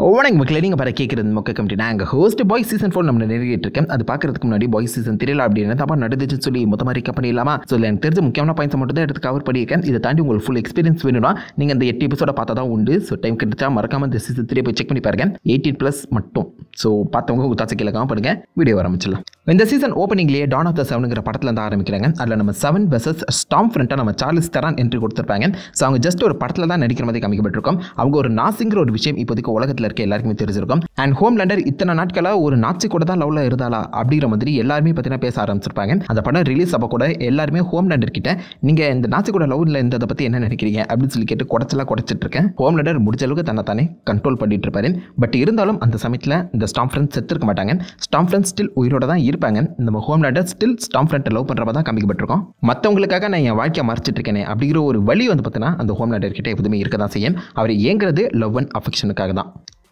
வணக்கம் மக்களே, நீங்கள் பாரு கேட்குறது மொக்க கமிட்டி. நாங்கள் ஹோஸ்ட் பாய்ஸ் சீசன் 4 நம்ம நெருங்கிட்டு இருக்கேன். அது பார்க்கறதுக்கு முன்னாடி பாய்ஸ் சீசன் 3 அப்படின்னு தப்பா நடந்துச்சுன்னு சொல்லி மொத்தமாக ரிக்கப் பண்ணிடலாமா? ஸோ எனக்கு தெரிஞ்ச முக்கியமான பாயிண்ட்ஸ் மட்டும் தான் எடுத்து கவர் பண்ணியிருக்கேன். இதை தாண்டி உங்களுக்கு ஃபுல் எக்ஸ்பீரியன்ஸ் வேணும்னா நீங்கள் இந்த 8 எபிசோட பார்த்தா தான் உண்டு. ஸோ டைம் கிடைச்சா மறக்காம இந்த சீசன் 3 போய் செக் பண்ணி பாருங்க. 18+ மட்டும். ஸோ பார்த்தவங்க உத்தாச்ச கேட்காம பண்ணுங்க. வீடியோ ஆரம்பிச்சிடலாம். இந்த சீசன் ஓப்பனிங்லேயே டான் ஆஃப் த செவனுங்கிற படத்தில் இருந்து ஆரம்பிக்கிறாங்க. அதில் நம்ம 7 vs ஸ்டார்ம் ஃப்ரண்ட்டாக நம்ம சார்லிஸ் தெரான் என்ட்ரி கொடுத்துருப்பாங்க. ஸோ அவங்க ஜஸ்ட் ஒரு படத்தில் தான் நடிக்கிற மாதிரி காமிக்கப்பட்டிருக்கோம். அவங்க ஒரு நாசிங்கிற ஒரு விஷயம் இப்போதைக்கு உலகத்தில் இருக்க எல்லாருக்குமே தெரிஞ்சிருக்கும். அண்ட் ஹோம்லேண்டர் இத்தனை நாட்களாக ஒரு நாச்சி கூட தான் லவ்ல இருந்தாளா அப்படிங்கிற மாதிரி எல்லாருமே பற்றினா பேச ஆரம்பிச்சிருப்பாங்க. அந்த படம் ரிலீஸ் அப்போ கூட எல்லாருமே ஹோம்லேண்டர் கிட்ட நீங்கள் இந்த நாச்சி கூட லவ்ல இருந்ததை பற்றி என்ன நினைக்கிறீங்க அப்படின்னு சொல்லி கேட்டு குடைச்சலாக இருக்கேன். ஹோம்லேண்டர் முடிஞ்ச அளவுக்கு தன்னை தானே கண்ட்ரோல் பண்ணிட்டு இருப்பாரு. பட் இருந்தாலும் அந்த சமயத்தில் இந்த ஸ்டார்ம் ஃப்ரண்ட் செத்து இருக்க மாட்டாங்க. ஸ்டார்ம் ஃப்ரண்ட் ஸ்டில் உயிரோட தான் இருப்பாங்க. நம்ம Homelander still storm front love பண்ணுறப்ப தான் காமிக்கப்பட்டிருக்கோம். மற்றவங்களுக்காக நான் என் வாழ்க்கையை மறைச்சிட்டு இருக்கேனே அப்படிங்கிற ஒரு வழி வந்து பார்த்தீங்கன்னா அந்த ஹோம்லேண்டர் கிட்ட எப்போதுமே இருக்க தான் செய்யும். அவர் ஏங்குறது லவ் அண்ட் அஃபெக்ஷனுக்காக தான்.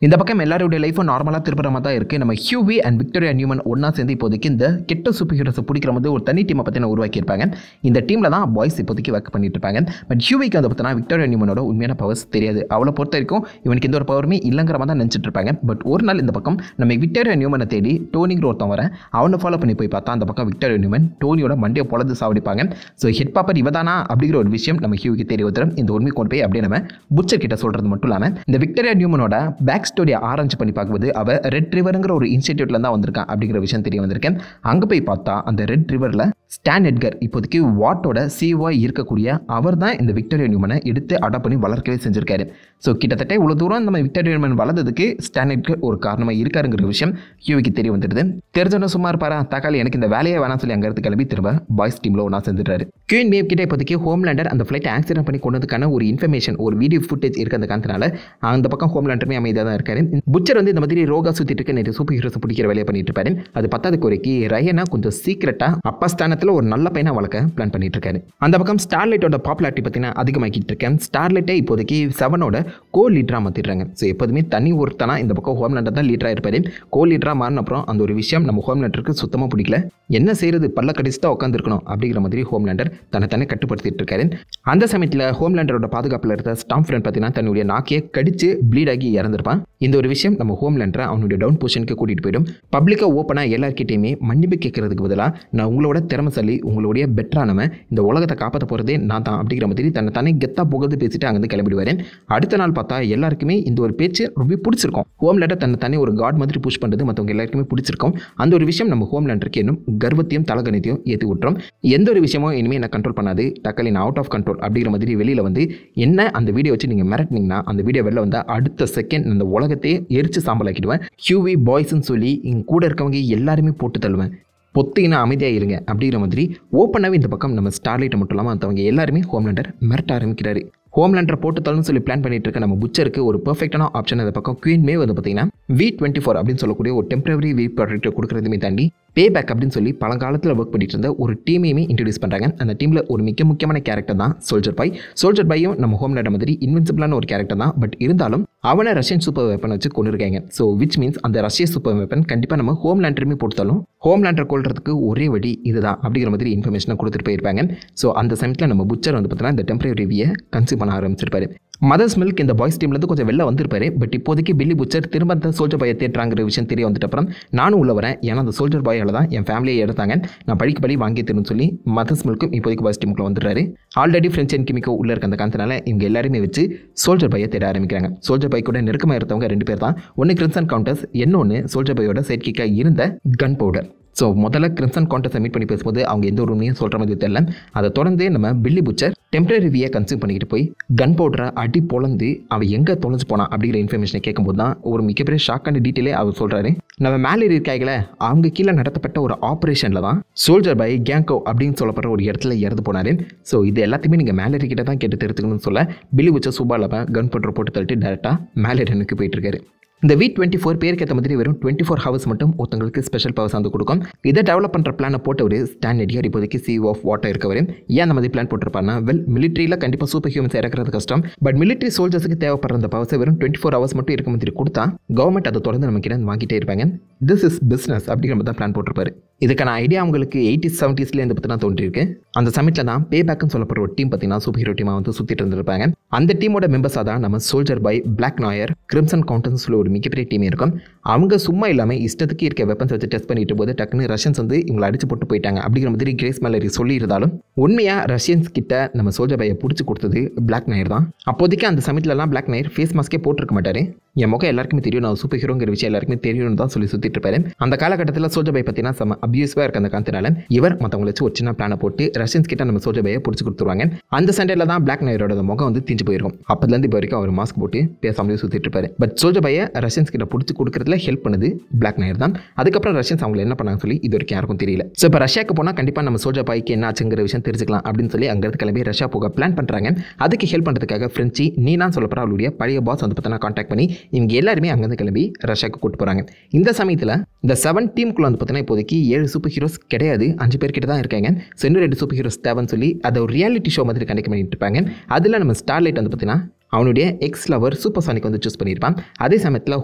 இந்த பக்கம் எல்லாருடைய லைஃப்பும் நார்மலாக திருப்புற மாதிரி தான் இருக்குது. நம்ம ஹியூவி அண்ட் விக்டோரியா நியூமன் ஒன்றா சேர்ந்து இப்போதைக்கு இந்த கெட்ட சூப்பர் ஹீரோஸை பிடிக்கிற மாதிரி ஒரு தனி டீமை பற்றி உருவாக்கியிருப்பாங்க. இந்த டீமில் தான் பாய்ஸ் இப்போதைக்கு ஒர்க் பண்ணிட்டு இருப்பாங்க. பட் ஹியூவிக்கு அதை பற்றினா விக்டோரியா நியூமனோட உண்மையான பவர்ஸ் தெரியாது. அவளை பொறுத்த வரைக்கும் இவனுக்கு எந்த ஒரு பவருமே இல்லைங்கிற மாதிரி தான் நினச்சிட்டு இருப்பாங்க. பட் ஒரு நாள் இந்த பக்கம் நம்ம விக்டோரியா நியூமனை தேடி டோனிங்கிற ஒருத்தன் வர அவனை ஃபாலோ பண்ணி போய் பார்த்தா அந்த பக்கம் விக்டோரியா நியூமன் டோனியோட மண்டியை பொழுது சாவடிப்பாங்க. ஸோ ஹெட் பாப்பர் இவதானா அப்படிங்கிற ஒரு விஷயம் நம்ம ஹியூவிக்கு தெரிய வந்துடும். இந்த உண்மை கொண்டு போய் அப்படியே நம்ம புச்சர் கிட்ட சொல்கிறது மட்டும் இல்லாமல் இந்த விக்டோரியா நியூமனோட பேக் ஸ்டோரியை ஆரம்பிச்சு பண்ணி பார்க்கும்போது அவ ரெட் ரிவருங்கிற ஒரு இன்ஸ்டிடியூட்ல தான் வந்திருக்கான் அப்படிங்கிற விஷயம் தெரிய வந்திருக்கேன். அங்கே போய் பார்த்தா அந்த ரெட் ரிவரில் ஸ்டான் எட்கர் இப்போதைக்கு வாட்டோட சிஓவாக இருக்கக்கூடிய அவர் தான் இந்த விக்டோரியா நியூமனை எடுத்து அடாப்ட் பண்ணி வளர்க்கவே செஞ்சிருக்காரு. ஸோ கிட்டத்தட்ட இவ்வளோ தூரம் நம்ம விக்டோரியா நியூமன் வளர்ந்ததுக்கு ஸ்டான் எட்கர் ஒரு காரணமாக இருக்காருங்கிற விஷயம் ஹியூவிக்கு தெரிய வந்துடுது. தெரிஞ்சோன்னு சும்மா இருப்பாரா தக்காளி எனக்கு இந்த வேலையை வேணாம் சொல்லி அங்கே கிளம்பி திரும்ப பாய்ஸ் டீமில் ஒன்றா செஞ்சுட்டாரு. குயின் மேவ் கிட்ட இப்போதைக்கு ஹோம்லேண்டர் அந்த ஃப்ளைட்டை ஆக்சிடென்ட் பண்ணி கொண்டதுக்கான ஒரு இன்ஃபர்மேஷன் ஒரு வீடியோ ஃபுட்டேஜ் இருக்கிற காரணத்தினால அந்த பக்கம் ஹோம்லேண்டருமே அமைதியாக தான் இருக்காரு. புச்சர் வந்து இந்த மாதிரி ரோகா சுற்றிட்டு இருக்க நிறைய சூப்பர் ஹீரோஸ் பிடிக்கிற வேலையை பண்ணிட்டு இருப்பாரு. அது பத்தாத குறைக்கு ரயனா கொஞ்சம் சீக்கிரட்டாக அப்பா ஸ்தானத்தில் ஒரு நல்ல பையனை வளர்க்க பிளான் பண்ணிட்டு இருக்காரு. அந்த பக்கம் ஸ்டார்லைட்டோட பாப்புலாரிட்டி பார்த்தீங்கன்னா அதிகமாக்கிட்டு இருக்கேன். ஸ்டார்லைட்டை இப்போதைக்கு 7ஓட கோ லீடராக மாற்றிடுறாங்க. ஸோ எப்போதுமே தனி ஒருத்தனா இந்த பக்கம் ஹோம்லேண்டர் தான் லீடராக இருப்பாரு. கோ லீடராக மாறின அப்புறம் அந்த ஒரு விஷயம் நம்ம ஹோம்லேண்டருக்கு சுத்தமாக பிடிக்கல. என்ன செய்யறது பல்ல கடிச்சு தான் உட்காந்துருக்கணும் அப்படிங்கிற மாதிரி ஹோம்லேண்டர் தன்னை கட்டுப்படுத்திட்டு இருக்காரு. அந்த சமயத்தில் ஹோம்லேண்டரோட பாதுகாப்பில் இருந்த ஸ்டார்ம் ஃப்ரண்ட் பார்த்தீங்கன்னா தன்னுடைய நாக்கையை கடிச்சு ப்ளீட் ஆகி இறந்துருப்பான். இந்த ஒரு விஷயம் நம்ம ஹோம்லேண்டரை அவனுடைய டவுன் பொசிஷனுக்கு கூட்டிகிட்டு போயிடும். பப்ளிக்காக ஓப்பனாக எல்லாருக்கிட்டையுமே மன்னிப்பு கேட்கறதுக்கு பதிலாக நான் உங்களோட திறமைசாலி உங்களுடைய பெட்டரானவன் இந்த உலகத்தை காப்பாற்ற போகிறதே நான் தான் அப்படிங்கிற மாதிரி தன்னை கெத்தாக புகழ்ந்து பேசிட்டு அங்கேருந்து கிளம்பிடுவார். அடுத்த நாள் பார்த்தா எல்லாருக்குமே இந்த ஒரு பேச்சு ரொம்ப பிடிச்சிருக்கும். ஹோம்லேண்டர் தன்னை ஒரு காட் மாதிரி புஷ் பண்ணுறது மற்றவங்க எல்லாருக்குமே பிடிச்சிருக்கும். அந்த ஒரு விஷயம் நம்ம ஹோம்லேண்டருக்கு இன்னும் கர்வத்தையும் தலகணித்தையும் ஏற்றி விட்டுரும். எந்த ஒரு விஷயமும் இனிமேல் என்ன கண்ட்ரோல் பண்ணாது தக்காளி நான் அவுட் ஆஃப் கண்ட்ரோல் அப்படிங்கிற மாதிரி வெளியில் வந்து என்ன அந்த வீடியோ வச்சு நீங்கள் மிரட்டினீங்கன்னா அந்த வீடியோ வெளில வந்தால் அடுத்த செகண்ட் அந்த உலகத்தையே எரிச்சு சாம்பலாக்கிடுவேன். ஹியூவி பாய்ஸ்ன்னு சொல்லி இங்கே கூட இருக்கவங்க எல்லாருமே போட்டு தள்ளுவேன். பொத்தினா அமைதியாக இருங்க அப்படிங்கிற மாதிரி ஓப்பனாகவே இந்த பக்கம் நம்ம ஸ்டார்லைட்டை மட்டும் இல்லாமல் மற்றவங்க எல்லாருமே ஹோம்லேண்டர் மிரட்ட ஆரம்பிக்கிறாரு. ஹோம்லேண்டரை போட்டு தள்ளுன்னு சொல்லி பிளான் பண்ணிட்டு இருக்க நம்ம புச்சருக்கு ஒரு பெர்ஃபெக்டான ஆப்ஷன் அந்த பக்கம் குயின் மேவ் வந்து பார்த்தீங்கன்னா V24 அப்படின்னு சொல்லக்கூடிய ஒரு டெம்பரரி வீ ப்ராடக்ட்டை கொடுக்குறதுமே தாண்டி பே பேக் அப்படின்னு சொல்லி பழங்காலத்தில் ஒர்க் பண்ணிட்டு இருந்த ஒரு டீமையுமே இன்ட்ரடியூஸ் பண்ணுறாங்க. அந்த டீமில் ஒரு முக்கியமான கேரக்டர் தான் சோல்ஜர் பாய். சோல்ஜர் பாயும் நம்ம ஹோம்லேண்டர் மாதிரி இன்வின்சிபிளான ஒரு கேரக்டர் தான். பட் இருந்தாலும் அவனை ரஷ்யன் சூப்பர் வெப்பன் வச்சு கொண்டு இருக்காங்க. ஸோ விச் மீன்ஸ் அந்த ரஷ்ய சூப்பர் வெப்பன் கண்டிப்பாக நம்ம ஹோம்லேண்டருமே போட்டுத்தாலும் ஹோம்லேண்டர் கொள்றதுக்கு ஒரே வழி இதுதான் அப்படிங்கிற மாதிரி இன்ஃபர்மேஷனை கொடுத்துட்டு போயிருப்பாங்க. ஸோ அந்த சமயத்தில் நம்ம புச்சர் வந்து பார்த்தீங்கன்னா இந்த டெம்பரரி வீயை கன்சியூம் பண்ண ஆரம்பிச்சிருப்பாரு. மதர்ஸ் மில்க் இந்த பாய்ஸ் டீம்லேருந்து கொஞ்சம் வெளில வந்திருப்பாரு. பட் இப்போதைக்கு பில்லி புச்சர் திரும்ப அந்த சோல்ஜர் பாயை தேடுறாங்கிற விஷயம் தெரிய வந்துட்டு அப்புறம் நானும் உள்ள வரேன். ஏன்னா அந்த சோல்ஜர் பாயால் தான் என் ஃபேமிலியை எடுத்தாங்க, நான் படி வாங்கி தருன்னு சொல்லி மதர்ஸ் மில்க்கும் இப்போதைக்கு பாய்ஸ் டீமுக்குள்ள வந்துடுறாரு. ஆல்ரெடி ஃப்ரெண்ட்ஸ் அண்ட் கிமிக்கோ உள்ள இருக்க அந்த காரணத்தினால இவங்க எல்லாருமே வச்சு சோல்ஜர் பாயை தேட ஆரம்பிக்கிறாங்க. சோல்ஜர் பாய் கூட நெருக்கமாக இருந்தவங்க 2 பேர் தான். ஒன்று கிரிம்சன் கவுண்டர்ஸ், இன்னொன்று சோல்ஜர் பாயோட சைட்கிக்காக இருந்த கன் பவுடர். ஸோ முதல்ல கிரிம்சன் கவுண்டர்ஸை மீட் பண்ணி பேசும்போது அவங்க எந்த ஒரு உண்மையும் சொல்கிற மாதிரி தெரியல. அதை தொடர்ந்து நம்ம பில்லி புச்சர் டெம்பரரி வியை கன்சியூம் பண்ணிக்கிட்டு போய் கன் பவுடரை அடி பொழந்து அவன் எங்கே தொலைஞ்சு போனான் அப்படிங்கிற இன்ஃபர்மேஷனை கேட்கும்போது தான் ஒரு மிகப்பெரிய ஷாக்கான டீட்டெயிலே அவர் சொல்கிறாரு. நம்ம மேலே இருக்காய்களை அவங்க கீழே நடத்தப்பட்ட ஒரு ஆப்ரேஷனில் தான் சோல்ஜர் பாய் கேங்கோ அப்படின்னு சொல்லப்படுற ஒரு இடத்துல இறந்து போனார். ஸோ இது எல்லாத்தையுமே நீங்கள் மேலே கிட்ட தான் கேட்டு தெரிஞ்சுக்கணும்னு சொல்ல பில்லி புச்சர் சூப்பாலாமல் கன் பவுடர் போட்டு தள்ளிட்டு டேரெக்டாக மேலேடனுக்கு போயிட்டு இருக்காரு. இந்த V24 பேருக்கு ஏற்ற மாதிரி வெறும் 24 ஹவர்ஸ் மட்டும் ஒருத்தங்களுக்கு ஸ்பெஷல் பவர்ஸ் வந்து கொடுக்கும். இதை டெவலப் பண்ணுற பிளானை போட்டவர் ஸ்டான் எட்கர் இப்போதைக்கு CEO ஆஃப் வாட்டர் இருக்கவர். ஏன் அந்த மாதிரி பிளான் போட்டிருப்பாருன்னா மிலிட்ரியில் கண்டிப்பாக சூப்பர் ஹியூமன்ஸ் இறக்குறது கஷ்டம். பட் மிலிட்ரி சோல்ஜர்ஸுக்கு தேவைப்படுற அந்த பவர்ஸை வெறும் 24 ஹவர்ஸ் மட்டும் இருக்க மாதிரி கொடுத்தா கவர்மெண்ட் அதை தொடர்ந்து நமக்கு வாங்கிட்டே இருப்பாங்க. திஸ் இஸ் பிஸ்னஸ் அப்படிங்கிற மாதிரி தான் பிளான் போட்டிருப்பாரு. இதுக்கான ஐடியா அவங்களுக்கு 80s 70s இந்த பற்றி தான் தோன்றிருக்கு. அந்த சமயத்தில் தான் பே பேக்குன்னு சொல்லப்படுற ஒரு டீம் பார்த்தீங்கன்னா சூப்பர் ஹீரோ டீமாக வந்து சுற்றிட்டு இருந்திருப்பாங்க. அந்த டீமோட மெம்பர்ஸாக தான் நம்ம soldier boy, black Nair, crimson counters சொல்லி ஒரு ஒரு மிகப்பெரிய டீம் இருக்கும். அவங்க சும்மா இல்லாமல் இஷ்டத்துக்கு இருக்க வெப்பன்ஸ் வச்சு டெஸ்ட் பண்ணிட்டு போது டக்குன்னு ரஷ்யன்ஸ் வந்து இவங்களை அடிச்சு போட்டு போயிட்டாங்க அப்படிங்கிற மாதிரி கிரேஸ் மேலரி சொல்லியிருந்தாலும் உண்மையாக ரஷ்யன்ஸ் கிட்ட நம்ம சோல்ஜர் பாயை பிடிச்சி கொடுத்தது பிளாக் நையர் தான். அப்போதைக்கு அந்த சமயத்துலலாம் பிளாக் நையர் ஃபேஸ் மாஸ்கே போட்டிருக்க மாட்டார். என் முகம் எல்லாருக்குமே தெரியும், நான் சூப்பர் ஹீரோங்கிற விஷயம் எல்லாருக்குமே தெரியும்னு தான் சொல்லி சுற்றிட்டு இருப்பாரு. அந்த காலகட்டத்தில் சோல்ஜர் பாய் பார்த்தீங்கன்னா செம்ம அபியூஸாக இருக்க அந்த காரணத்தினால இவர் மற்றவங்களை வச்சு ஒரு சின்ன பிளானை போட்டு ரஷ்யன்ஸ் கிட்ட நம்ம சோல்ஜர் பாயை பிடிச்சி கொடுத்துருவாங்க. அந்த சண்டையில் தான் பிளாக் நையரோட முகம் வந்து தீஞ்சு போயிருக்கும். அப்போதுலேருந்து இப்போ வரைக்கும் அவர் மாஸ்க் போட்டு பேசாமலே சுற்றிட்டு இருப்பாரு. பட் சோல்ஜர் பாயை ரஷ்யன்ஸ் கிட்ட பிடிச்சி கொடுக்கறதுல ஹெல்ப் பண்ணுது பிளாக் நையர் தான். அதுக்கப்புறம் ரஷ்யன்ஸ் அவங்க என்ன பண்ணாங்க சொல்லி இது வரைக்கும் யாருக்கும் தெரியல. ஸோ இப்போ ரஷ்யாவுக்கு போனால் கண்டிப்பாக நம்ம சோல்ஜர் பாய்க்கு என்ன ஆச்சுங்கிற விஷயம் தெரிஞ்சுக்கலாம் அப்படின்னு சொல்லி அங்கிருந்து கிளம்பி ரஷ்யா போக பிளான் பண்ணுறாங்க. அதுக்கு ஹெல்ப் பண்ணுறதுக்காக ஃப்ரெஞ்சி நீனான்னு சொல்லப்படுற அவளுடைய பழைய பாஸ் வந்து பார்த்தீங்கன்னா கான்டாக்ட் பண்ணி இவங்க எல்லாருமே அங்கேருந்து கிளம்பி ரஷ்யாவுக்கு கூட்டு போகிறாங்க. இந்த சமயத்தில் இந்த 7 டீமுக்குள்ள வந்து பார்த்தீங்கன்னா இப்போதைக்கு 7 சூப்பர் ஹீரோஸ் கிடையாது, 5 பேர் கிட்ட தான் இருக்காங்க. ஸோ இன்னும் 2 சூப்பர் ஹீரோஸ் தேவைன்னு சொல்லி அதை ஒரு ரியாலிட்டி ஷோ மாதிரி கண்டக்ட் பண்ணிட்டு இருப்பாங்க. அதில் நம்ம ஸ்டார்லைட் வந்து பார்த்தீங்கன்னா அவனுடைய எக்ஸ் லவர் சூப்பர் சானிக் வந்து சூஸ் பண்ணியிருப்பான். அதே சமயத்தில்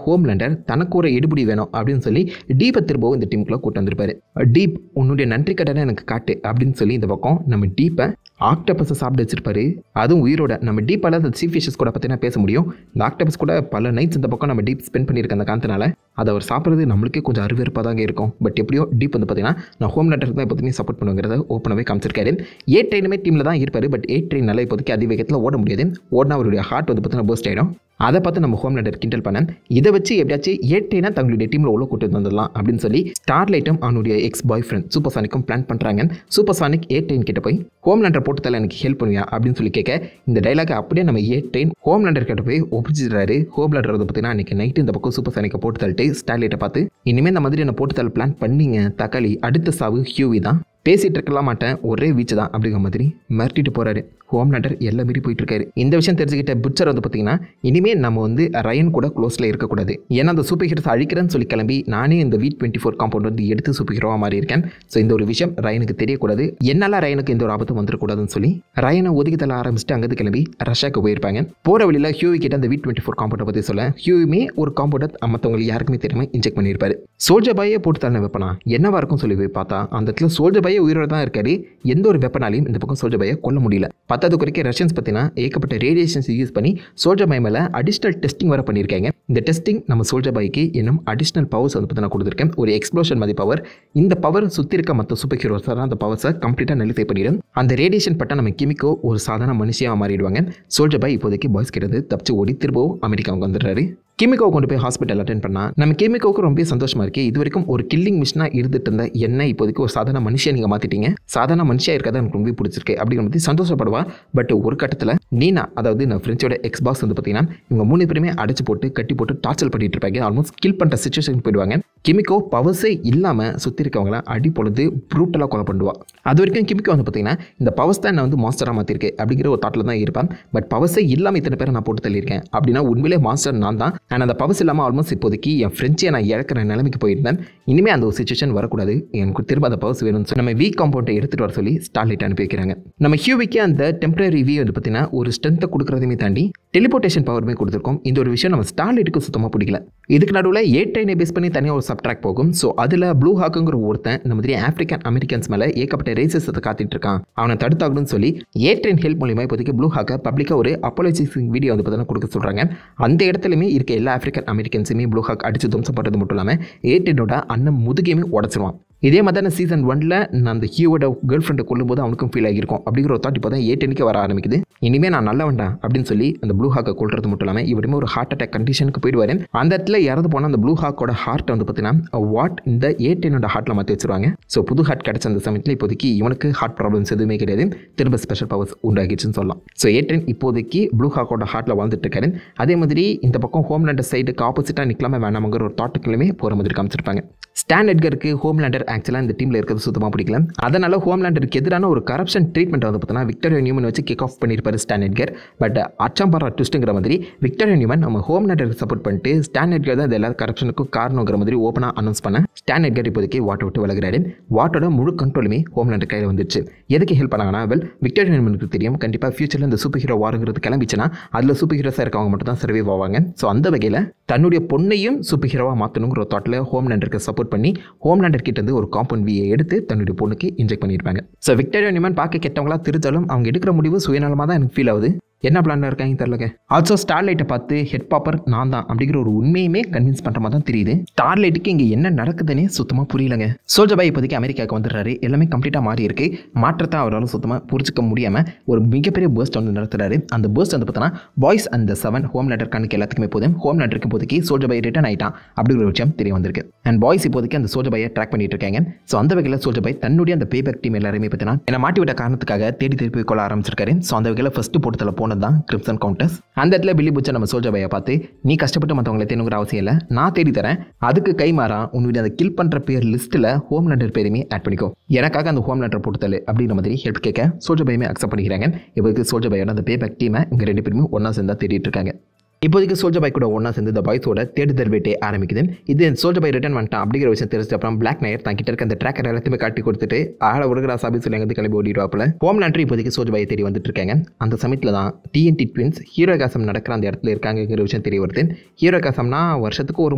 ஹோம்லேண்டர் தனக்கு ஒரு எடுபடி வேணும் அப்படின்னு சொல்லி டீப்பை திரும்பவும் இந்த டீமுக்குள்ள கூட்டு வந்திருப்பாரு. டீப் உன்னுடைய நன்றி கடனை எனக்கு காட்டு அப்படின்னு சொல்லி இந்த பக்கம் நம்ம டீப்பை ஆக்டோபஸை சாப்பிட்டு வச்சிருப்பாரு. அதுவும் உயிரோட. நம்ம டீப்பால் அந்த சீ ஃபிஷஸ் கூட பார்த்தீங்கன்னா பேச முடியும். இந்த ஆக்டோபஸ் கூட பல நைட்ஸ் இந்த பக்கம் நம்ம டீப் ஸ்பெண்ட் பண்ணியிருக்க அந்த காரணத்தினால அதை அவர் சாப்பிட்றது நம்மளுக்கே கொஞ்சம் அருவருப்பாக தாங்க இருக்கும். பட் எப்படியோ டீப் வந்து பார்த்தீங்கன்னா நான் ஹோம்லேண்டருக்கு தான் இப்போதைக்கு சப்போர்ட் பண்ணுங்கிறத ஓப்பனாகவே காமிச்சிருக்காரு. ஏ ட்ரெயினுமே டீமில் தான் இருப்பார். பட் ஏ ட்ரெயின் நல்லா இப்போதைக்கு அதிவேகத்தில் ஓட முடியாது. ஓடினா அவருடைய ஹார்ட் வந்து பார்த்தீங்கன்னா பர்ஸ்ட் ஆகிடும். அதை பார்த்து நம்ம ஹோம்லேண்டர் கிண்டல் பண்ண இதை வச்சு எப்படியாச்சும் ஏட்டைனா தங்களுடைய டீமில் உள்ள கூட்டு வந்துடலாம் அப்படின்னு சொல்லி ஸ்டார்லைட்டும் அவனுடைய எக்ஸ் பாய் ஃப்ரெண்ட் சூப்பர் சானிக்கும் பிளான் பண்ணுறாங்க. சூப்பர் சானிக் ஏட்டைன் கிட்ட போய் ஹோம்லேண்டர் போட்டு தலை எனக்கு ஹெல்ப் பண்ணுவியா அப்படின்னு சொல்லி கேட்க இந்த டைலாக் அப்படியே நம்ம ஏட்டைன் ஹோம்லேண்டர் கிட்ட போய் ஒப்பிச்சிடுறாரு. ஹோம்லேண்டர் வந்து பார்த்தீங்கன்னா அன்றைக்கி நைட்டு இந்த பக்கம் சூப்பர் சானிக்கை போட்டு தள்ளிட்டு ஸ்டார்லைட்டை பார்த்து இனிமேல் இந்த மாதிரி என்ன போட்டு தள்ள பிளான் பண்ணிங்க தக்காளி, அடுத்த சாவு ஹியூவி தான், பேசிகிட்டு இருக்கலாம் மாட்டேன், ஒரே வீச்சு தான் அப்படிங்கிற மாதிரி மிரட்டிட்டு போகிறாரு. ஹோம்லேண்டர் எல்லாம் மீறி போயிட்டு இருக்காரு. இந்த விஷயம் தெரிஞ்சுக்கிட்ட புட்சர் வந்து பார்த்தீங்கன்னா இனிமேல் நம்ம வந்து ரயன் கூட க்ளோஸில் இருக்கக்கூடாது, ஏன்னா அந்த சூப்பர் ஹீரோஸ் அழிக்கிறேன்னு சொல்லி கிளம்பி நானே இந்த V24 காம்பவுண்ட் வந்து எடுத்து சூப்பர் ஹீரோவாக மாறி இருக்கேன். ஸோ இந்த ஒரு விஷயம் ரயனுக்கு தெரியக்கூடாது, என்னால் ரயனுக்கு எந்த ஒரு ஆபத்தும் வந்துடக்கூடாதுன்னு சொல்லி ரயனை ஒதுக்கி தள்ள ஆரம்பிச்சுட்டு அங்கேருந்து கிளம்பி ரஷ்யாவுக்கு போயிருப்பாங்க. போகிற வழியில் ஹியூவி கிட்ட அந்த V24 காம்பவுண்டை பற்றி சொல்ல ஹியூவுமே ஒரு காம்பவுண்டை மற்றவங்களுக்கு யாருக்குமே தெரியாமல் இன்ஜெக்ட் பண்ணியிருப்பாரு. சோல்ஜர் பாயை போட்டு தள்ள வெப்பனா என்னவா இருக்கும் சொல்லி போய் பார்த்தா அந்த இடத்துல சோல்ஜர் பாயை உயிரோடு தான் இருக்காரு. எந்த ஒரு வெப்பனாலையும் இந்த பக்கம் சோல்ஜர் பாயை கொல்ல முடியல. பத்தாவது குறைக்க ரஷ்யன்ஸ் பார்த்தீங்கன்னா ஏகப்பட்ட ரேடியேஷன்ஸ் யூஸ் பண்ணி சோல்ஜர் பாய் மேலே அடிஷ்னல் டெஸ்டிங் வர பண்ணியிருக்காங்க. இந்த டெஸ்டிங் நம்ம சோல்ஜர் பாய்க்கு இன்னும் அடிஷ்னல் பவர்ஸ் வந்து பார்த்தீங்கன்னா கொடுத்துருக்கேன். ஒரு எக்ஸ்ப்ளோஷன் மாதிரி பவர். இந்த பவர் சுற்றி இருக்க மற்ற சூப்பர் ஹீரோஸ் தான் அந்த பவர்ஸை கம்ப்ளீட்டாக நெலிஃபை பண்ணிடும். அந்த ரேடியேஷன் பட்ட நம்ம கிமிக்கோ ஒரு சாதாரண மனுஷியாக மாறிடுவாங்க. சோல்ஜர் பாய் இப்போதைக்கு பாய்ஸ் கிட்ட தப்பிச்சு ஓடி திரும்பவும் அமெரிக்காவுக்கு வந்துடுறாரு. கிமிக்கோ கொண்டு போய் ஹாஸ்பிட்டல் அட்டென்ட் பண்ணால் நம்ம கிமிக்கோவுக்கு ரொம்ப சந்தோஷமாக இருக்குது. இது வரைக்கும் ஒரு கில்லிங் மிஷனாக இருந்துட்டு இருந்த என்ன இப்போதைக்கு ஒரு சாதாரண மனுஷியை நீங்கள் மாற்றிட்டீங்க, சாதாரண மனுஷியாக இருக்கிறதா எனக்கு ரொம்ப பிடிச்சிருக்கு அப்படிங்கிற மாதிரி சந்தோஷப்படுவா. பட் ஒரு கட்டத்தில் நீனா, அதாவது நான் ஃப்ரெண்ட்ஸோட எக்ஸ் பாஸ் வந்து பார்த்தீங்கன்னா இவங்க 3 பேருமே அடைச்சு போட்டு கட்டி போட்டு டார்ச்சர் பண்ணிட்டு இருப்பாங்க. ஆல்மோஸ்ட் கில் பண்ணுற சிச்சுவேஷன் போயிடுவாங்க. கிமிக்கோ பவர்ஸே இல்லாமல் சுற்றி இருக்கவங்கள அடி பொழுது ப்ரூட்டலாக கொலை பண்ணுவா. அது வரைக்கும் கிமிக்கோ வந்து பார்த்தீங்கன்னா இந்த பவர்ஸ் தான் நான் வந்து மாஸ்டராக மாற்றிருக்கேன் அப்படிங்கிற ஒரு தாட்டில் தான் இருப்பேன். பட் பவர்ஸே இல்லாமல் இத்தனை பேரை நான் போட்டு தள்ளியிருக்கேன் அப்படின்னா உண்மையிலே மாஸ்டர் நான் தான். அண்ட் அந்த பவர்ஸ் இல்லாமல் ஆல்மோஸ்ட் இப்போதைக்கு என் ஃப்ரெண்ட்ஸை நான் இழக்கிற நிலைமைக்கு போயிருந்தேன். இனிமேல் அந்த ஒரு சிச்சுவேஷன் வரக்கூடாது, எனக்கு திரும்ப அந்த பவர்ஸ் வேணும்னு சொல்லி நம்ம வீக் காம்பவுண்டை எடுத்துகிட்டு வர சொல்லி ஸ்டார்லைட் அனுப்பி வைக்கிறாங்க. நம்ம ஹியூவிக்கு அந்த டெம்பரரி வி வந்து பார்த்தீங்கன்னா ஒரு ஸ்ட்ரென்த்தை கொடுக்குறதையுமே தாண்டி டெலிபோர்டேஷன் பவருமே கொடுத்துருக்கோம். இந்த ஒரு விஷயம் நம்ம ஸ்டார்லைட்டுக்கு சுத்தமாக பிடிக்கல. இதுக்கு நடுவில் ஏட்டைனை பேஸ் பண்ணி தனியாக ஒரு சப்ட்ராக் போகும். ஸோ அதில் ப்ளூ ஹாக்குங்கிற ஒருத்தன் இந்த மாதிரி ஆப்பிரிக்கன் அமெரிக்கன்ஸ் மேலே ஏகப்பட்ட ரேசஸத்தை காத்துட்டு இருக்கான், அவனை தடுத்தாகணும்னு சொல்லி ஏட்டைன் ஹெல்ப் மூலியமா இப்போதைக்கு ப்ளூ ஹாக்கை பப்ளிக்காக ஒரு அப்பாலஜிசிங் வீடியோ வந்து பார்த்தீங்கன்னா கொடுக்க சொல்கிறாங்க. அந்த இடத்துலையுமே இருக்க எல்லா ஆப்பிரிக்கன் அமெரிக்கன்ஸுமே ப்ளூ ஹாக் அடித்து துவம்சம் பண்ணுறது மட்டும் இல்லாமல் ஏட்டைனோட அண்ணன் முதுகையுமே உடச்சிருவான். இதே மாதிரி தான் சீசன் 1ல் நான் அந்த ஹியூவோட கேர்ள் ஃப்ரெண்டை கொல்லும்போது அவனுக்கும் ஃபீல் ஆகியிருக்கும் அப்படிங்கிற ஒரு தாட் இப்போ தான் ஏட்டனுக்கே வர ஆரம்பிக்குது. இனிமேல் நான் நல்ல வேண்டாம் அப்படின்னு சொல்லி அந்த ப்ளூ ஹாக்கை கொள்றது மட்டும் இல்லாமல் இவருமே ஒரு ஹார்ட் அட்டாக் கண்டிஷனுக்கு போயிடுவார். அந்த இடத்துல இறந்து போனால் அந்த ப்ளூ ஹாக்கோட ஹார்ட்டை வந்து பார்த்தீங்கன்னா வாட் இந்த ஏட்டனோட ஹார்ட்டில் மாற்றி வச்சிருவாங்க. ஸோ புது ஹார்ட் கிடச்ச அந்த சமயத்தில் இப்போதைக்கு இவனுக்கு ஹார்ட் ப்ராப்ளம்ஸ் எதுவுமே கிடையாது, திரும்ப ஸ்பெஷல் பவர்ஸ் உண்டாகிடுச்சுன்னு சொல்லலாம். ஸோ ஏட்டன் இப்போதைக்கு ப்ளூ ஹாக்கோட ஹார்ட்டில் வாழ்ந்துட்டு இருக்காரு. அதே மாதிரி இந்த பக்கம் ஹோம்லேண்டர் சைடுக்கு ஆப்போசிட்டாக நிற்கலாமல் வேணாமங்கிற ஒரு தாட்டுக்குள்ளுமே போகிற மாதிரி காமிச்சிருப்பாங்க. ஸ்டான் எட்கருக்கு ஹோம்லேண்டர் ஆக்சுவலாக இந்த டீமில் இருக்கிறது சுத்தமாக பிடிக்கல. அதனால் ஹோம்லேண்டருக்கு எதிரான ஒரு கரப்ஷன் ட்ரீட்மெண்ட் வந்து பார்த்தீங்கன்னா விக்டோரியா நியூமன் வச்சு கிக் ஆஃப் பண்ணியிருப்பாரு ஸ்டான் எட்கர். பட் அச்சாம்பாரா ட்விஸ்ட்டுங்கிற மாதிரி விக்டோரியா நியூமன் நம்ம ஹோம்லேண்டருக்கு சப்போர்ட் பண்ணிட்டு ஸ்டான் எட்கர் தான் இந்த எல்லா கரப்ஷனுக்கும் காரணங்கிற மாதிரி ஓப்பனாக அனௌன்ஸ் பண்ண ஸ்டான் எட்கர் இப்போதைக்கு வாட்டை விட்டு விலகிறாரு. வாட்டோட முழு கண்ட்ரோலுமே ஹோம்லேண்டர் கையில் வந்துருச்சு. எதுக்கு ஹெல்ப் பண்ணாங்கன்னா விக்டோரியா நியூமனுக்கு தெரியும் கண்டிப்பாக ஃபியூச்சரில் இந்த சூப்பர் ஹீரோ வாருங்கிறது கிளம்பிச்சுன்னா அதில் சூப்பர் ஹீரோஸாக இருக்கவங்க மட்டும் தான் சர்வைவ் ஆவாங்க. ஸோ அந்த வகையில் தன்னுடைய பொண்ணையும் சூப்பர் ஹீரோவாக மாற்றணுங்கிற ஒரு தாட்டில் ஹோம்லேண்டருக்கு சப்போர்ட் பண்ணி ஹோம்லேண்டர் கிட்ட இருந்து ஒரு காம்பவுண்ட் வியை எடுத்து தன்னுடைய பொண்ணுக்கு இன்ஜெக்ட் பண்ணியிருப்பாங்க. ஸோ விக்டோரியா நியூமன் பார்க்க கெட்டவங்களா தெரிஞ்சாலும் அவங்க எடுக்கிற முடிவு சுயநலமாக தான் எனக்கு ஃபீல் ஆகுது. என்ன பிளான் இருக்காங்க தெரியலங்க. ஆல்சோ ஸ்டார்லைட்டை பார்த்து ஹெட் பாப்பர் நான் தான் அப்படிங்கிற ஒரு உண்மையுமே கன்வின்ஸ் பண்ணுற மாதிரி தான் தெரியுது. ஸ்டார்லைட்டுக்கு இங்கே என்ன நடக்குதுன்னே சுத்தமாக புரியலங்க. சோல்ஜர் பாய் இப்போதைக்கு அமெரிக்காவுக்கு வந்துடுறாரு. எல்லாமே கம்ப்ளீட்டாக மாறி இருக்கு. மாற்றத்தை அவரால் சுத்தமாக புரிஞ்சிக்க முடியாமல் ஒரு மிகப்பெரிய பர்ஸ்ட் வந்து நடத்துறாரு. அந்த பர்ஸ்ட் வந்து பார்த்தீங்கன்னா பாய்ஸ் அண்ட் 7 ஹோம்லேண்டர் கணக்கு எல்லாத்துக்குமே போதும். ஹோம்லேண்டருக்கு இப்போதைக்கு சோல்ஜர் பாய் ரிட்டர்ன் ஆயிட்டான் அப்படிங்கிற ஒரு விஷயம் தெரிய வந்திருக்கு. அண்ட் பாய்ஸ் இப்போதைக்கு அந்த சோல்ஜர் பாயை ட்ராக் பண்ணிட்டு இருக்காங்க. ஸோ அந்த வகையில் சோல்ஜர் பாய் தன்னுடைய அந்த பேபேக் டீம் எல்லாருமே பார்த்தீங்கன்னா என்ன மாட்டி விட்ட காரணத்துக்காக தேடி திருப்பி கொள்ள ஆரம்பிச்சிருக்காரு. ஸோ அந்த வகையில் ஃபர்ஸ்ட் போட்டத்தில் போனது தான் கிரிம்சன் கவுண்டர்ஸ். அந்த இடத்துல பில்லி புச்சர் நம்ம சோல்ஜர் பாயை பார்த்து நீ கஷ்டப்பட்டு மற்றவங்களை தேனுங்கிற அவசியம் இல்லை, நான் தேடி தரேன், அதுக்கு கைமாறா உன்னுடைய அந்த கில் பண்ணுற பேர் லிஸ்ட்டில் ஹோம்லேண்டர் பேருமே ஆட் பண்ணிக்கோ, எனக்காக அந்த ஹோம்லேண்டர் போட்டுத்தல் அப்படிங்கிற மாதிரி ஹெல்ப் கேட்க சோல்ஜர் பாயுமே அக்செப்ட் பண்ணிக்கிறாங்க. இப்போதைக்கு சோல்ஜர் பாயோட அந்த பேபேக் டீமை இவங்க 2 பேருமே ஒன்றா சேர்ந்தா தேடிட்டு இருக்காங்க. இப்போதைக்கு சோல்ஜர் பாய் கூட ஒன்றா சேர்ந்து இந்த பாய்ஸோட தேடுதல் வேட்டை ஆரம்பிக்குது. இது சோல்ஜர் பாய் ரிட்டர்ன் வந்துட்டான் அப்படிங்கிற விஷயம் தெரிஞ்ச அப்புறம் பிளாக் நயர் தங்கிட்ட இருக்க அந்த ட்ராக்கர் எல்லாத்தையுமே காட்டி கொடுத்துட்டு ஆள உருகிற சாபி சொல்லி அங்கே கிளம்பி ஓடிடுவாப்பில். ஹோம்லேண்டர் இப்போதைக்கு சோல்ஜர் பாயை தேடி வந்துட்டு இருக்காங்க. அந்த சமயத்தில் தான் டிஎன்டி ட்வின்ஸ் ஹீரோகாசம் நடக்கிற அந்த இடத்துல இருக்காங்கிற விஷயம் தெரிய வருது. ஹீரோகாசம்னா வருஷத்துக்கு ஒரு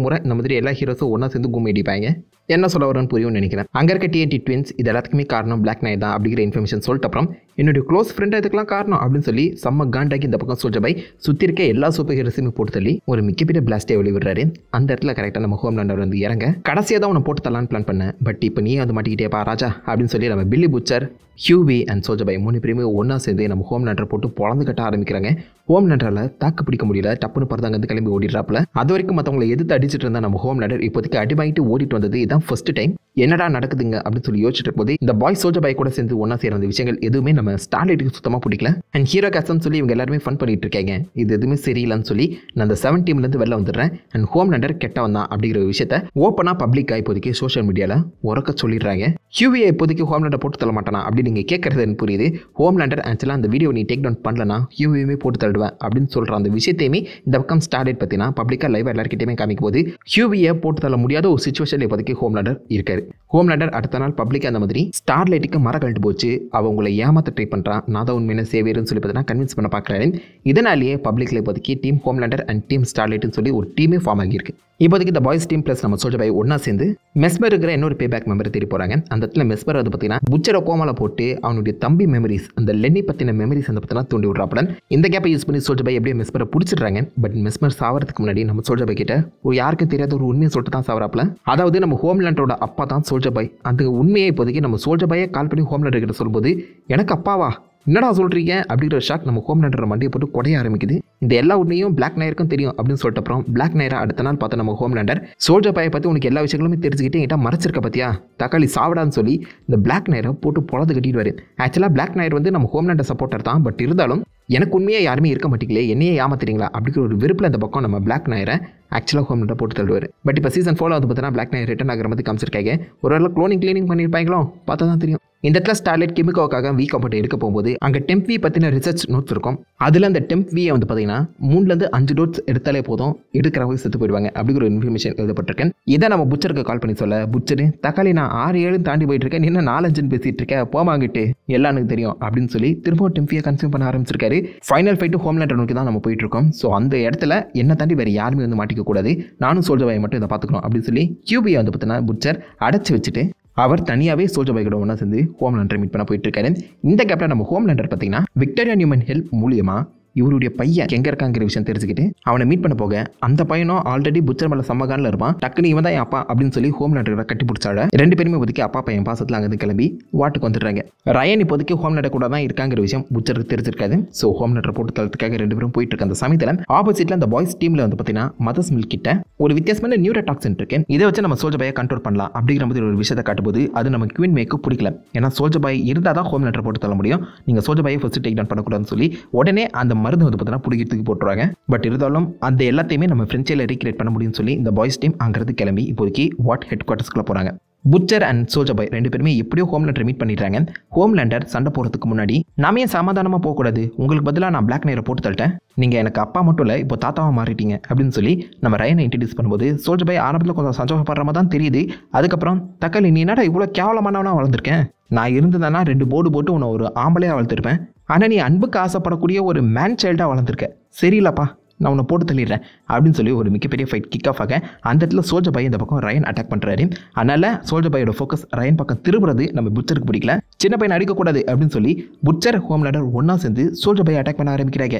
முறை இந்த மாதிரி எல்லா ஹீரோஸும் ஒன்றா சேர்ந்து கும்மி அடிப்பாங்க. என்ன சொல்ல வரணும்னு புரியும்னு நினைக்கிறேன். அங்கே இருக்க டிஎன்டி ட்வின்ஸ் இது எல்லாத்துக்குமே காரணம் பிளாக் நைட் தான் அப்படிங்கிற இன்ஃபர்மேஷன் சொல்லிட்டு அப்புறம் என்னுடைய க்ளோஸ் ஃப்ரெண்டாக இதுக்கெல்லாம் காரணம் அப்படின்னு சொல்லி செம்ம காண்டாக்கி இந்த பக்கம் சோல்ஜர் பாய் சுற்றி இருக்க எல்லா சூப்பர் ஹீரோஸுமே போட்டு தள்ளி ஒரு மிகப்பெரிய பிளாஸ்டே வெளிவிடுறாரு. அந்த இடத்துல கரெக்டாக நம்ம ஹோம்லேண்டர் வந்து இறங்க கடைசியாக தான் உன்னை போட்டு தரலான்னு பிளான் பண்ணேன், பட் இப்போ நீ வந்து மாட்டிக்கிட்டே பா ராஜா அப்படின்னு சொல்லி நம்ம பில்லி புச்சர், ஹியூவி அண்ட் சோல்ஜர் பாய் 3 பேருமே ஒன்றா சேர்ந்து நம்ம ஹோம்லேண்டர் போட்டு பொழந்து கட்ட ஆரம்பிக்கிறாங்க. ஹோம்லேண்டரால் தாக்கு பிடிக்க முடியல, டப்புன்னு பறந்தாங்க வந்து கிளம்பி ஓடிடுறாப்புல. அது வரைக்கும் மற்றவங்களை எதிர்த்து அடிச்சுட்டு இருந்தா நம்ம ஹோம்லேண்டர் இப்போதைக்கு அடிவாங்கிட்டு ஓடிட்டு வந்தது இதான் ஃபர்ஸ்ட் டைம். என்னடா நடக்குதுங்க அப்படின்னு சொல்லி யோசிச்சுட்டு போது இந்த பாய் சோல்ஜர் பாய் கூட சேர்ந்து ஒன்றா சேர்ந்த விஷயங்கள் எதுவுமே நம்ம ஸ்டார்லைட்டுக்கு சுத்தமாக பிடிக்கல. அண்ட் ஹீரோ காசம் சொல்லி இவங்க எல்லாருமே ஃபன் பண்ணிட்டு இருக்காங்க. இது எதுவுமே சரியில்லைன்னு சொல்லி நான் அந்த 7 டீம்லேருந்து வெளில வந்துடுறேன். அண்ட் ஹோம்லேண்டர் கெட்டவன் தான் அப்படிங்கிற விஷயத்த ஓப்பனாக பப்ளிக்காக இப்போதைக்கு சோஷியல் மீடியாவில் உறக்க சொல்லிடுறாங்க. ஹியூவியை இப்போதைக்கு ஹோம்லேண்டர் போட்டு தள்ள மாட்டானா அப்படின்னு நீங்கள் கேட்கறதுன்னு புரியுது. ஹோம்லேண்டர் ஆக்சுவலாக அந்த வீடியோ நீ டேக் டவுன் பண்ணலனா ஹியூவியுமே போட்டு தள்ளுவேன் அப்படின்னு சொல்கிற அந்த விஷயத்தையுமே இந்த பக்கம் ஸ்டார்லைட் பார்த்தீங்கன்னா பப்ளிக்காக லைவ் எல்லாருக்கிட்டையுமே காமிக்கும் போது ஹியூவியை போட்டு தள்ள முடியாத ஒரு சிச்சுவேஷன் இப்போதைக்கு ஹோம்லேண்டர் இருக்காரு. ஹோம்லேண்டர் அடுத்த நாள் பப்ளிக்காக அந்த மாதிரி ஸ்டார்லைட்டுக்கு மரம் கழட்டு போச்சு, அவ உங்களை ஏமாத்த ட்ரை பண்ணுறான், நான் தான் உண்மையான சேவியர்னு சொல்லி பார்த்தீங்கன்னா கன்வின்ஸ் பண்ண பார்க்குறாரு. இதனாலேயே பப்ளிக்கில் இப்போதைக்கு டீம் ஹோம்லேண்டர் அண்ட் டீம் ஸ்டார்லைட்னு சொல்லி ஒரு டீமே ஃபார்ம் ஆகியிருக்கு. இப்போதைக்கு இந்த பாய்ஸ் டீம் ப்ளஸ் நம்ம சோல்ஜர் பாய் ஒன்றா சேர்ந்து மெஸ்மர் இருக்கிற இன்னொரு பேபேக் மெமரி தேடி போகிறாங்க. அந்த இடத்துல மெஸ்மர் வந்து பார்த்தீங்கன்னா புச்சரை கோமால போட்டு அவனுடைய தம்பி மெமரிஸ் அந்த லென்னி பற்றின மெமரிஸ் அந்த பார்த்தீங்கன்னா தூண்டி விட்றாப்புடன் இந்த கேப்பை யூஸ் பண்ணி சோல்ஜர் பாய் எப்படியே மெஸ்மரை பிடிச்சிடுறாங்க. பட் மெஸ்மர் சாவறதுக்கு முன்னாடி நம்ம சோல்ஜர் பாய் கிட்ட ஒரு யாருக்கும் தெரியாத ஒரு உண்மையை சொல்லிட்டு தான் சாவறாப்புல. அதாவது நம்ம ஹோம்லேண்டரோட அப்பா தான் சோல்ஜர் பாய். அந்த உண்மையை இப்போதைக்கு நம்ம சோல்ஜர் பாயை கால் பண்ணி ஹோம்லேண்டர் கிட்ட சொல்லும்போது எனக்கு அப்பாவா என்னடா சொல்கிறீங்க அப்படிங்கிற ஷாக் நம்ம ஹோம்லேண்டர் மண்டியை போட்டு குறைய ஆரம்பிக்குது. இந்த எல்லா உண்மையும் பிளாக் நயருக்கும் தெரியும் அப்படின்னு சொல்லிட்டு அப்புறம் பிளாக் நயரை அடுத்த நாள் பார்த்து நம்ம ஹோம்லேண்டர் சோல்ஜர் பாயை பற்றி உனக்கு எல்லா விஷயங்களுமே தெரிஞ்சுக்கிட்டு என்கிட்ட மறைச்சிருக்க பார்த்தியா தக்காளி சாவிடான்னு சொல்லி இந்த பிளாக் நயரை போட்டு பொழந்து கட்டிடுவார். ஆக்சுவலாக பிளாக் நயர் வந்து நம்ம ஹோம்லேண்டர் சப்போர்ட்டர் தான், பட் இருந்தாலும் எனக்கு உண்மையாக யாருமே இருக்க மாட்டீங்களே, என்னையே ஏமாத்துறீங்களா அப்படிங்கிற ஒரு விருப்பில் இந்த பக்கம் நம்ம பிளாக் நயரை ஆக்சுவலாக ஹோம்லேண்டர் போட்டு தள்ளுவார். பட் இப்போ சீசன் 4 வந்து பார்த்தீங்கன்னா பிளாக் நயர் ரிட்டர்ன் ஆகிற மாதிரி காமிச்சிருக்காங்க. ஒரு வேளை க்ளீனிங் பண்ணியிருப்பாங்களோ பார்த்தா தான் தெரியும். இந்த இடத்துல ஸ்டார்லைட் கிமிகோவுக்காக வீ கம்பெனி எடுக்க போகும்போது அங்கே டெம்ப் வி பற்றின ரிசர்ச் நோட்ஸ் இருக்கும். அதில் அந்த டெம்ப் வியை வந்து பார்த்தீங்கன்னா 3-5 டோட்ஸ் எடுத்தாலே போதும் எடுக்கிறவங்க செத்து போயிடுவாங்க அப்படிங்கிற ஒரு இன்ஃபர்மேஷன் எழுதப்பட்டிருக்கேன். இதை நம்ம புச்சருக்கு கால் பண்ணி சொல்ல புச்சரு தக்காளி நான் 6-7 தாண்டி போயிட்டு இருக்கேன், என்ன 4-5 பேசிட்டு இருக்கேன் போமாங்கிட்டு எல்லாம் எனக்கு தெரியும் அப்படின்னு சொல்லி திரும்ப டெம்ப் வியை கன்சியூம் பண்ண ஆரம்பிச்சிருக்காரு. ஃபைனல் ஃபைட்டு ஹோம்லேண்டர் நோக்கி தான் நம்ம போயிட்டு இருக்கோம். ஸோ அந்த இடத்துல என்ன தாண்டி வேறு யாருமே வந்து மாட்டிக்க கூடாது, நானும் சோல்ஜர் பாயை மட்டும் இதை பார்த்துக்கணும் அப்படின்னு சொல்லி கியூபியை வந்து பார்த்தீங்கன்னா புச்சர் அடைச்சி வச்சுட்டு அவர் தனியாகவே சோல்ஜர் பாய் கூட ஒன்றா சேர்ந்து ஹோம்லேண்டரை மீட் பண்ண போயிட்டு இருக்காரு. இந்த கேப்ல நம்ம ஹோம்லேண்டர் பார்த்தீங்கன்னா விக்டோரியா நியூமன் ஹெல்ப் மூலியமா இவருடைய பையன் எங்கே இருக்காங்கிற விஷயம் தெரிஞ்சுக்கிட்டு அவனை மீட் பண்ண போக அந்த பையனும் ஆல்ரெடி புச்சர் மேலே சம்மகானில் இருப்பான். டக்குன்னு இவன் தான் என் அப்பா அப்படின்னு சொல்லி ஹோம்லேண்டரை கட்டி பிடிச்சாட 2 பேருமே இப்போதைக்கு அப்பா பையன் பாசத்தில் அங்கேருந்து கிளம்பி வாட்டுக்கு வந்துடுறாங்க. ரயன் இப்போதைக்கு ஹோம்லேண்டர் கூட தான் இருக்காங்கிற விஷயம் புச்சருக்கு தெரிஞ்சிருக்காது. ஸோ ஹோம்லேண்டரை போட்டு தளத்துக்காக 2 பேரும் போயிட்டு இருக்க அந்த சமயத்தில் ஆப்போசிட்டில் அந்த பாய்ஸ் டீமில் வந்து பார்த்தீங்கன்னா மதர்ஸ் மில்க் கிட்ட ஒரு வித்தியாசமான நியூரோடாக்சின் இருக்கு. இதை வச்சு நம்ம சோல்ஜர் பாயை கண்ட்ரோல் பண்ணலாம் அப்படிங்கிற மாதிரி ஒரு விஷயத்தை காட்டும்போது அது நம்ம குவீன் மேக்கு பிடிக்கல. ஏன்னா சோல்ஜர் பாய் இருந்தால் தான் ஹோம்லேண்டரை போட்டு தள்ள முடியும், நீங்கள் சோல்ஜர் பாயை ஃபர்ஸ்ட் டேக் டவுன் பண்ணக்கூடாதுன்னு சொல்லி உடனே அந்த மருந்து வந்து பார்த்தீங்கன்னா தூக்கி போட்டுருவாங்க. பட் இருந்தாலும் அந்த எல்லாத்தையுமே நம்ம ஃப்ரெண்ட்ஸில் ரீக்ரியேட் பண்ண முடியும்னு சொல்லி இந்த பாய்ஸ் டீம் அங்கிருந்து கிளம்பி இப்போதைக்கு வாட் ஹெட் குவார்ட்டர்ஸ்க்குள்ள போறாங்க. புச்சர் அண்ட் சோல்ஜர் பாய் 2 பேருமே எப்படியோ ஹோம்லேண்டர் மீட் பண்ணிடுறாங்க. ஹோம்லேண்டர் சண்டை போகிறதுக்கு முன்னாடி நாம ஏன் சமாதானமாக போகக்கூடாது, உங்களுக்கு பதிலாக நான் பிளாக் நயரை போட்டு தள்ளிட்டேன், நீங்கள் எனக்கு அப்பா மட்டும் இல்லை இப்போ தாத்தாவாக மாறிட்டீங்க அப்படின்னு சொல்லி நம்ம ரயனை இன்ட்ரடியூஸ் பண்ணும்போது சோல்ஜர் பாய் ஆரம்பத்தில் கொஞ்சம் சந்தோஷப்படுற மாதிரி தான் தெரியுது. அதுக்கப்புறம் தக்காளி நீ என்னடா இவ்வளோ கேவலமானவனா வளர்ந்துருக்கேன், நான் இருந்ததானா 2 போர்டு போட்டு உன்னை ஒரு ஆம்பளையாக வளர்த்துருப்பேன், ஆனால் நீ அன்புக்கு ஆசைப்படக்கூடிய ஒரு மேன் சைல்டாக வளர்ந்துருக்க, சரியில்லப்பா நான் உன்னை போட்டு தள்ளிடுறேன் அப்படின்னு சொல்லி ஒரு மிகப்பெரிய ஃபைட் கிக் ஆஃப் ஆக அந்த இடத்துல சோல்ஜர் பாய் இந்த பக்கம் ரயன் அட்டாக் பண்ணுறாரு. அதனால் சோல்ஜர் பாயோட ஃபோக்கஸ் ரயன் பக்கம் திரும்புறது நம்ம புட்சருக்கு பிடிக்கல. சின்ன பையனை அடிக்கக்கூடாது அப்படின்னு சொல்லி புட்சர் ஹோம்லேண்டர் ஒன்றா சேர்ந்து சோல்ஜர் பாய் அட்டாக் பண்ண ஆரம்பிக்கிறாங்க.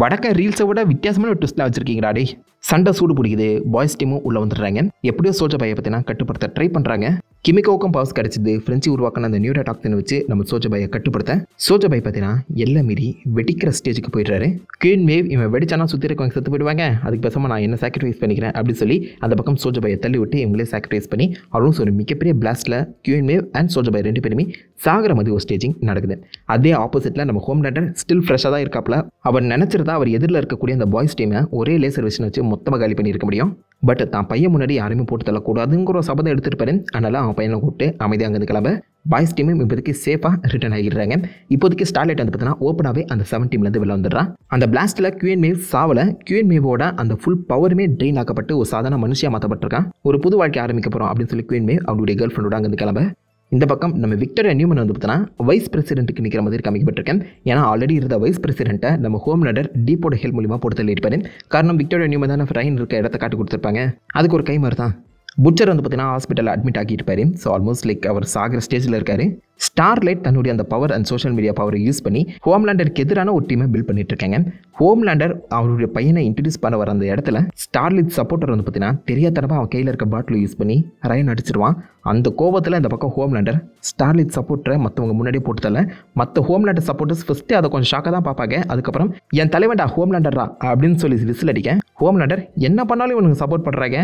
வடக்க ரீல்ஸை விட வித்தியாசமான ஒரு ட்விஸ்ட்லாம் வச்சிருக்கீங்கடா டே. சண்டை சூடு பிடிக்குது. பாய்ஸ் டீமும் உள்ளே வந்துடுறாங்க. எப்படியோ சோல்ஜர் பாயை பற்றினா கட்டுப்படுத்த ட்ரை பண்ணுறாங்க. கிமிக்கோவுக்கும் பவர்ஸ் கிடச்சிது. ஃப்ரெஞ்சு உருவாக்கின அந்த நியூரா டாக்ஸினை வச்சு நம்ம சோல்ஜர் பாயை கட்டுப்படுத்த சோல்ஜர் பாய் பார்த்தீங்கன்னா எல்லாம் மீறி வெடிக்கிற ஸ்டேஜுக்கு போயிடுறாரு. குயின் மேவ் இவன் வெடிச்சானா சுற்றி இருக்கவங்க செத்து போயிடுவாங்க, அதுக்கு பேசாமல் நான் என்ன சாக்ரிஃபைஸ் பண்ணிக்கிறேன் அப்படின்னு சொல்லி அந்த பக்கம் சோல்ஜர் பாயை தள்ளி விட்டு இவங்களே சாக்ரிஃபைஸ் பண்ணி ஆல்மோஸ்ட் ஒரு மிகப்பெரிய பிளாஸ்ட்டில் குயின் மேவ் அண்ட் சோல்ஜர் பாய் 2 பேருமே சாகிற மாதிரி ஒரு ஸ்டேஜிங் நடக்குது. அதே ஆப்போசிட்டில் நம்ம ஹோம்லேண்டர் ஸ்டில் ஃப்ரெஷ்ஷாக தான் இருக்காப்புல. அவர் நினச்சிருந்தா அவர் எதிரில் இருக்கக்கூடிய அந்த பாய்ஸ் டீமை ஒரே லேசர் விஷயம் வச்சு மொத்தமாக காலி பண்ணியிருக்க முடியும். பட் தான் பையன் முன்னாடி யாருமே போட்டு தள்ளக்கூடாதுங்கிற ஒரு சபதம் எடுத்துகிட்டு பாரு. அதனால் அவன் பையனை கூப்பிட்டு அமைதியாக அங்கே கிளம்ப பாய்ஸ் டீமும் இப்போதைக்கு சேஃபாக ரிட்டர்ன் ஆகிடுறாங்க. இப்போதைக்கு ஸ்டார்லைட் வந்து பார்த்தீங்கன்னா ஓப்பனாகவே அந்த 7 டீம்லேருந்து வெளில வந்துடுறான். அந்த பிளாஸ்ட்டில் குயின் மேவ் சாவலை. குயின் மேவோட அந்த ஃபுல் பவருமே ட்ரெயின் ஆக்கப்பட்டு ஒரு சாதாரண மனுஷியாக மாற்றப்பட்டிருக்கான். ஒரு புது வாழ்க்கை ஆரம்பிக்க போகிறோம் அப்படின்னு சொல்லி குயின் மேவ் அவருடைய கேர்ள் ஃப்ரெண்டோட அங்கே கிளம்ப இந்த பக்கம் நம்ம விக்டோரியா நியூமன் வந்து பார்த்தீங்கன்னா வைஸ் பிரசிடென்ட்டுக்கு நிற்கிற மாதிரி காமிக்கப்பட்டிருக்கேன். ஏன்னா ஆல்ரெடி இருந்த வைஸ் பிரசிடென்ட்டை நம்ம ஹோம்லேண்டர் டீப்போட ஹெல்ப் மூலிமா போட்டு தள்ளியிருப்பாரு. காரணம் விக்டோரியா நியூமன் தான் ரயன் இருக்க இடத்த காட்டி கொடுத்துருப்பாங்க. அதுக்கு ஒரு கை மாதிரி தான் புட்சர் வந்து பார்த்தீங்கன்னா ஹாஸ்பிட்டலில் அட்மிட் ஆகியிருப்பாரு. ஸோ ஆல்மோஸ்ட் லைக் அவர் சாகிற ஸ்டேஜில் இருக்காரு. ஸ்டார்லைட் தன்னுடைய அந்த பவர் அண்ட் சோஷியல் மீடியா பவரை யூஸ் பண்ணி ஹோம்லேண்டருக்கு எதிரான ஒரு டீமை பில்ட் பண்ணிட்டு இருக்காங்க. ஹோம்லேண்டர் அவருடைய பையனை இன்ட்ரடியூஸ் பண்ண வர அந்த இடத்துல ஸ்டார்லைட் சப்போர்ட்டர் வந்து பார்த்தீங்கன்னா தெரியாதனமா அவன் கையில் இருக்க பாட்டில் யூஸ் பண்ணி ரயன் அடிச்சிருவான். அந்த கோபத்தில் இந்த பக்கம் ஹோம்லேண்டர் ஸ்டார்லைட் சப்போர்ட்டரை மற்றவங்க முன்னாடியே போட்டுதல. மற்ற ஹோம்லேண்டர் சப்போர்ட்டர்ஸ் ஃபஸ்ட்டு அதை கொஞ்சம் ஷாக்காக தான் பார்ப்பாங்க. அதுக்கப்புறம் என் தலைவன்டா ஹோம்லேண்டரா அப்படின்னு சொல்லி விசில் அடிக்க ஹோம்லேண்டர் என்ன பண்ணாலும் இவனுக்கு சப்போர்ட் பண்ணுறாங்க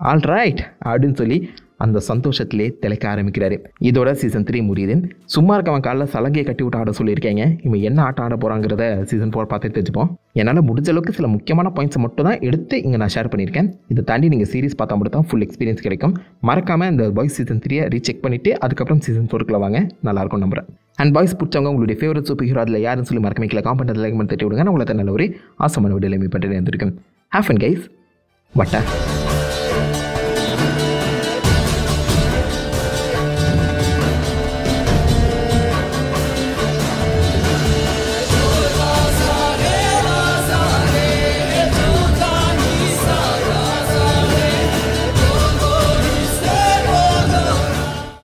ஆல் ரைட் அப்படின்னு சொல்லி அந்த சந்தோஷத்திலே திளைக்க ஆரம்பிக்கிறாரு. இதோட சீசன் 3 முடியுது. சும்மா இருக்கவன் காலில் சலகையை கட்டி விட்டு ஆட சொல்லியிருக்காங்க. இவன் என்ன ஆட்டம் ஆட போகிறாங்கிறத சீசன் 4 பார்த்து தெரிஞ்சுப்போம். என்னால் முடிஞ்ச அளவுக்கு சில முக்கியமான பாயிண்ட்ஸை மட்டும் தான் எடுத்து இங்கே நான் ஷேர் பண்ணியிருக்கேன். இதை தாண்டி நீங்கள் சீரிஸ் பார்த்தா மட்டும் தான் ஃபுல் எக்ஸ்பீரியன்ஸ் கிடைக்கும். மறக்காமல் இந்த பாய்ஸ் சீசன் 3 ரீசெக் பண்ணிவிட்டு அதுக்கப்புறம் சீசன் 4 வாங்க. நல்லாயிருக்கும் நம்புறேன். அண்ட் பாய்ஸ் பிடிச்சவங்க உங்களுடைய ஃபேவரட் சூப்பர் ஹீரோ அதில் யாருன்னு சொல்லி மறக்காம கீழே காமெண்ட் லைக் பண்ணி தட்டி விடுங்க. நான் உங்களை நல்ல ஒரு ஆசமான வீடியோ மீட் பண்ணிட்டு இருந்திருக்கேன். Have fun guys. வட்டா